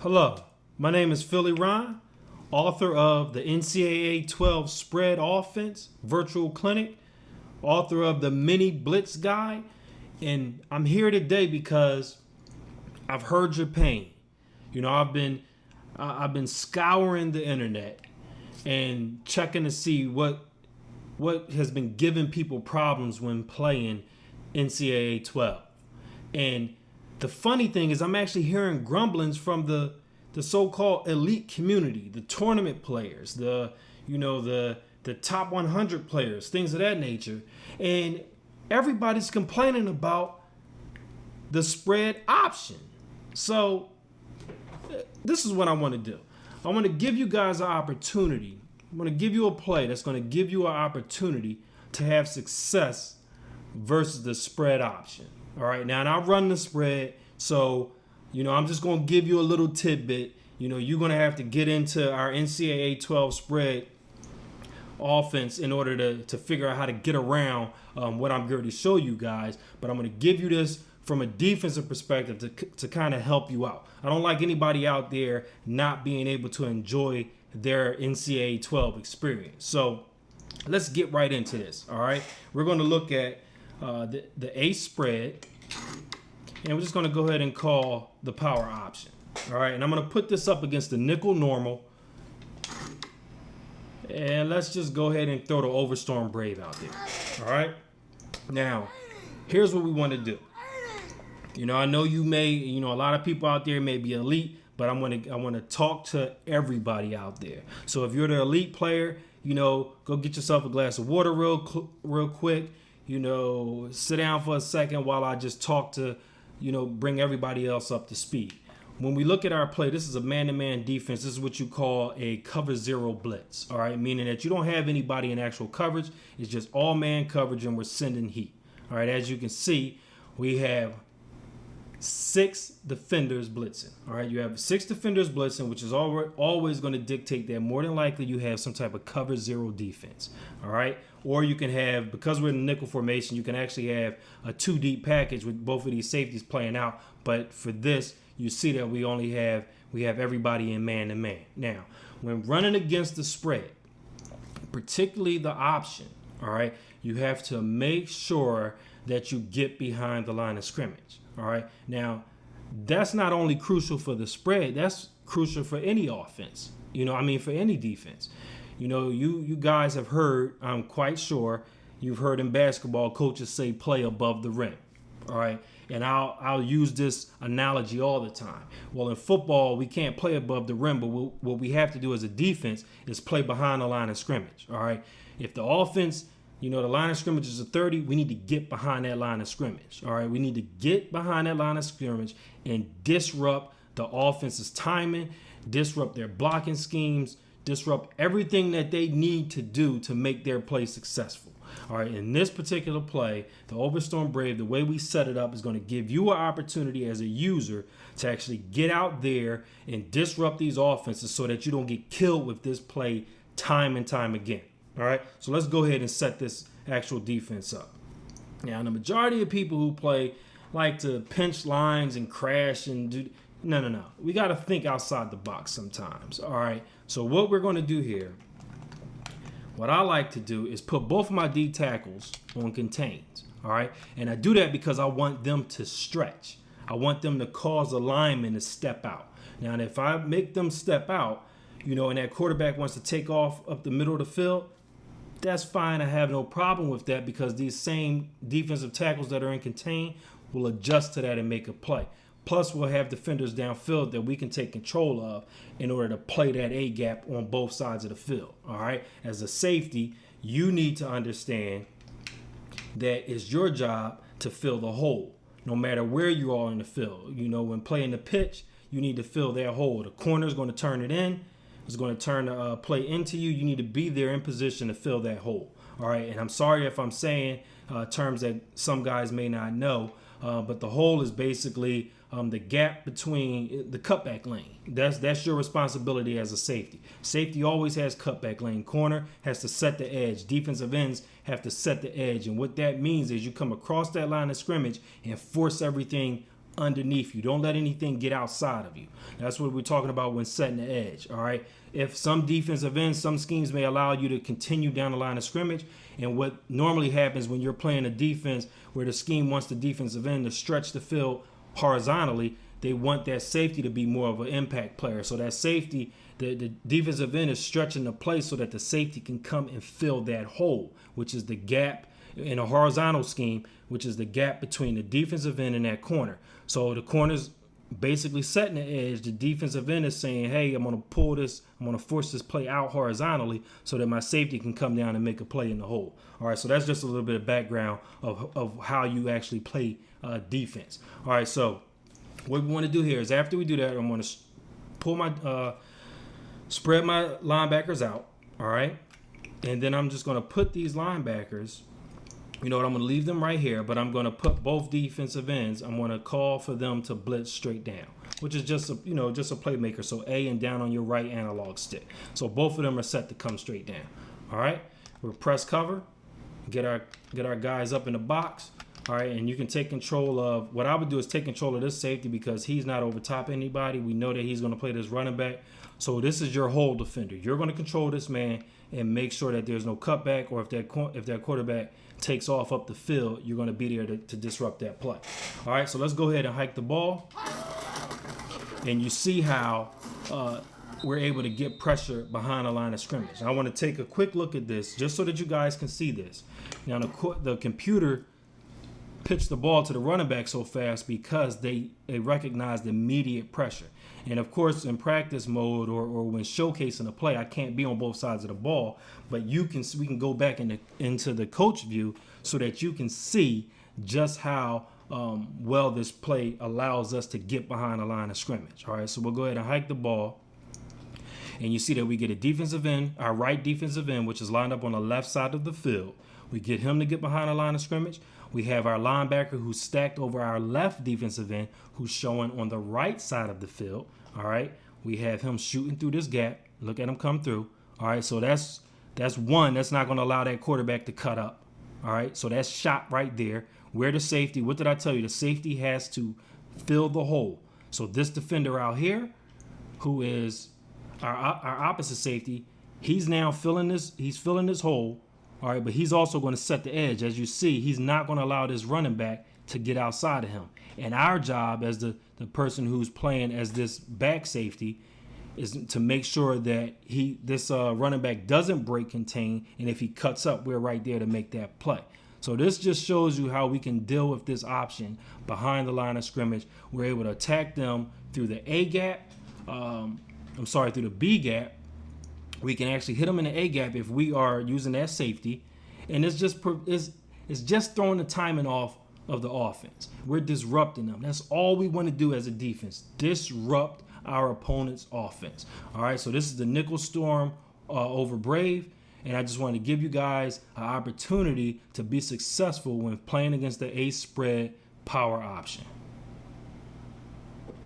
Hello, my name is Philly Ryan, author of the NCAA 12 Spread Offense Virtual Clinic, author of the Mini Blitz Guide, and I'm here today because I've heard your pain. I've been scouring the internet and checking to see what has been giving people problems when playing NCAA 12. And the funny thing is I'm actually hearing grumblings from the so-called elite community, the tournament players, the top 100 players, things of that nature. And everybody's complaining about the spread option. So this is what I want to do. I want to give you guys an opportunity. I'm going to give you a play that's going to give you an opportunity to have success versus the spread option. All right, now and I run the spread, so I'm just going to give you a little tidbit. You're going to have to get into our NCAA 12 spread offense in order to figure out how to get around what I'm going to show you guys. But I'm going to give you this from a defensive perspective to kind of help you out. I don't like anybody out there not being able to enjoy their NCAA 12 experience. So let's get right into this. All right, we're going to look at the A spread, and we're just going to go ahead and call the power option. All right, and I'm going to put this up against the nickel normal, and let's just go ahead and throw the Overstorm Brave out there. All right, now here's what we want to do. I know you may, a lot of people out there may be elite, but I want to talk to everybody out there. So if you're the elite player, go get yourself a glass of water real quick. Sit down for a second while I just talk to, bring everybody else up to speed. When we look at our play, this is a man-to-man defense. This is what you call a cover zero blitz, all right? Meaning that you don't have anybody in actual coverage. It's just all man coverage, and we're sending heat. All right, as you can see, we have 6 defenders blitzing. All right, you have 6 defenders blitzing, which is always going to dictate that more than likely you have some type of cover zero defense. All right, or you can have, because we're in the nickel formation, you can actually have a 2 deep package with both of these safeties playing out. But for this, you see that we have everybody in man to man. Now, when running against the spread, particularly the option, all right, you have to make sure that you get behind the line of scrimmage. All right. Now, that's not only crucial for the spread, that's crucial for any offense. For any defense. You guys have heard, I'm quite sure, you've heard in basketball coaches say play above the rim. All right. And I'll use this analogy all the time. Well, in football, we can't play above the rim, but what we have to do as a defense is play behind the line of scrimmage. All right. If the offense, the line of scrimmage is a 30, we need to get behind that line of scrimmage. All right, we need to get behind that line of scrimmage and disrupt the offense's timing, disrupt their blocking schemes, disrupt everything that they need to do to make their play successful. All right, in this particular play, the Overstorm Brave, the way we set it up is going to give you an opportunity as a user to actually get out there and disrupt these offenses so that you don't get killed with this play time and time again. All right, so let's go ahead and set this actual defense up. Now, the majority of people who play like to pinch lines and crash and do. No. We got to think outside the box sometimes. All right, so what we're going to do here, what I like to do is put both of my D tackles on contains. All right, and I do that because I want them to stretch. I want them to cause a lineman to step out. Now, if I make them step out, and that quarterback wants to take off up the middle of the field, that's fine. I have no problem with that because these same defensive tackles that are in contain will adjust to that and make a play. Plus, we'll have defenders downfield that we can take control of in order to play that A gap on both sides of the field. All right. As a safety, you need to understand that it's your job to fill the hole, no matter where you are in the field. When playing the pitch, you need to fill that hole. The corner is going to turn it in. Is going to turn the play into you. You need to be there in position to fill that hole. All right, and I'm sorry if I'm saying terms that some guys may not know, but the hole is basically the gap between the cutback lane. That's your responsibility as a safety. Safety always has cutback lane. Corner has to set the edge. Defensive ends have to set the edge. And what that means is you come across that line of scrimmage and force everything underneath you. Don't let anything get outside of you. That's what we're talking about when setting the edge. All right. If some defensive ends, some schemes may allow you to continue down the line of scrimmage. And what normally happens when you're playing a defense where the scheme wants the defensive end to stretch the field horizontally, they want that safety to be more of an impact player. So that safety, the defensive end is stretching the play so that the safety can come and fill that hole, which is the gap in a horizontal scheme, which is the gap between the defensive end and that corner. So the corner's basically setting the edge. The defensive end is saying, hey, I'm going to force this play out horizontally so that my safety can come down and make a play in the hole. All right, so that's just a little bit of background of how you actually play defense. All right, so what we want to do here is after we do that, I'm going to pull my spread my linebackers out, all right? And then I'm just going to put these linebackers, you know what, I'm going to leave them right here, but I'm going to put both defensive ends. I'm going to call for them to blitz straight down, which is just a playmaker. So A and down on your right analog stick. So both of them are set to come straight down. All right, we'll press cover, get our guys up in the box. All right, and you can take control of, what I would do is take control of this safety because he's not over top anybody. We know that he's going to play this running back. So this is your hole defender. You're going to control this man and make sure that there's no cutback, or if that quarterback takes off up the field, you're going to be there to disrupt that play. All right, so let's go ahead and hike the ball. And you see how we're able to get pressure behind the line of scrimmage. I want to take a quick look at this just so that you guys can see this. Now, the computer pitched the ball to the running back so fast because they recognized immediate pressure. And of course, in practice mode or when showcasing a play, I can't be on both sides of the ball, but we can go back into the coach view so that you can see just how well this play allows us to get behind the line of scrimmage. All right, so we'll go ahead and hike the ball. And you see that we get a defensive end, our right defensive end, which is lined up on the left side of the field. We get him to get behind the line of scrimmage. We have our linebacker who's stacked over our left defensive end, who's showing on the right side of the field. All right, we have him shooting through this gap. Look at him come through. All right, so that's one that's not going to allow that quarterback to cut up. All right, so that's shot right there. Where the safety, what did I tell you? The safety has to fill the hole. So this defender out here, who is our opposite safety, he's now filling this hole. All right, but he's also going to set the edge. As you see, he's not going to allow this running back to get outside of him. And our job as the person who's playing as this back safety is to make sure that this running back doesn't break contain, and if he cuts up, we're right there to make that play. So this just shows you how we can deal with this option behind the line of scrimmage. We're able to attack them through the through the B gap. We can actually hit them in the A gap if we are using that safety, and it's just throwing the timing off of the offense. We're disrupting them. That's all we want to do as a defense: disrupt our opponent's offense. All right, so this is the nickel storm over Brave, and I just want to give you guys an opportunity to be successful when playing against the A spread power option.